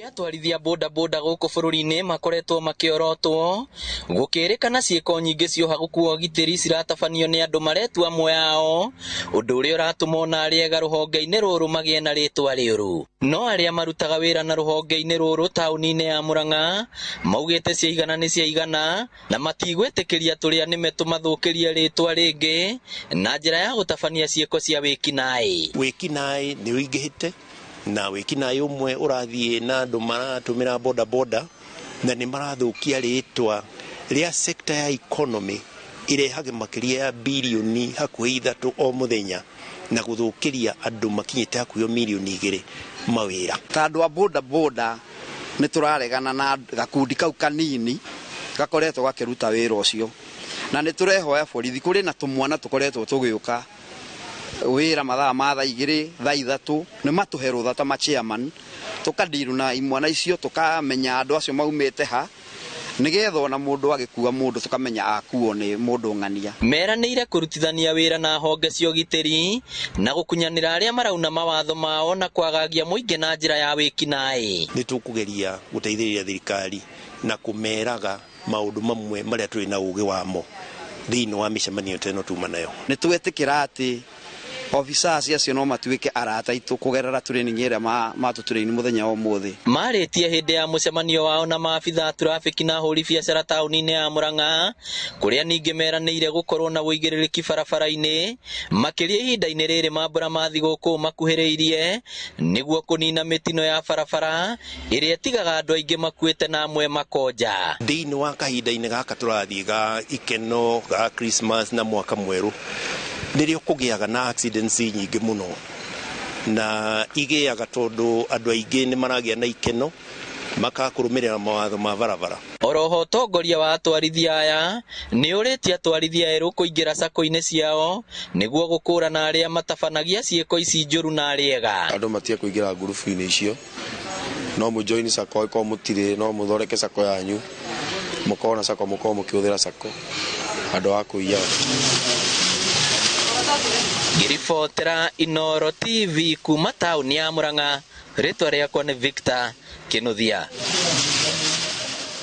Atwarithia boda boda guku bururi-ini makoretwo makiorotwo gukirikana ciiko nyingi cioha gukua gitiri ciratabanio ni andu maretua amwe ao undu uria uratuma ona ariega ruhonge-ini ruru magie na ritwa riuru. No aria marutaga wira na ruhonge-ini ruru tauni-ini ya Murang'a maugite ciaigana ni ciaigana na matigwitikiria turia nime tumathukirie ritwa ringi na njira ya gutabania ciiko cia wikinai. Wikinai ni uingihite na wikinai umwe urathie na andu maratumira boda boda na ni marathukia ritwa ria sector ya economy irehage makiria ya bilioni hakuhi 3 o muthenya na guthukiria andu makinyite hakuhi milioni 2 mawira. Tandu wa boda boda ni turaregana na gakundi kau kanini gakoretwo gakiruta wira ucio na ni turehoya borithi kuri na tumwana tukoretwo tugiuka wira mathaa ma thaa 2 thaa 3 ni matuhe rutha ta chairman tukadiru na imwana icio tukamenya andu acio maumite ha nigetha ona mundu agikua mundu tukamenya akuo ni mundu ng'ania. Meranĩire kurutithania wira na honge cia ũgitĩri na gukunyanĩra aria marauna mawatho mao na kwagagia muingi na njira ya wikinai. Ni tukugeria guteithĩrĩria thirikari na kumeraga maundu mamwe maria turi na ugi wamo thiini wa micemanio teno tuma nayo. Ni twetikira ati officers acio no matuike arata itu kugerera training ira matutureini muthenya wa muthi. Maritie hindi ya mucemanio wao na maabitha traffic na huri biacara tauni-ini ya Murang'a kuria ningi meranĩire gukorwo na uigĩrĩrĩki barabara-ini makiria ihinda-ini riri mambura mathi guku makuhĩrĩirie niguo kunina mitino ya barabara iria itigaga andu aingi makuite na amwe makonja. Thiini wa kahinda-ini gaka turathie ga ikeno ga Christmas na mwaka mweru nirio kugiaga na accidents nyingi muno na igiaga tondu andu aingi ni maragia na ikeno makakurumirira mawatho ma barabara. Oroho tongoria wa atwarithia aya ni uritie atwarithia eru kuingira sako-ini ciao niguo gukurana aria matabanagia ciiko ici njuru na ariega. Andu matie kuingira ngurubu-ini icio no mu join sako ko mutire no muthoreke sako yanyu mukona sako muko mukiuthira sako andu akuiya. Ngiribotera Inooro TV kuma tauni ya Murang'a, ritwa riakwa ni Victor Kinuthia.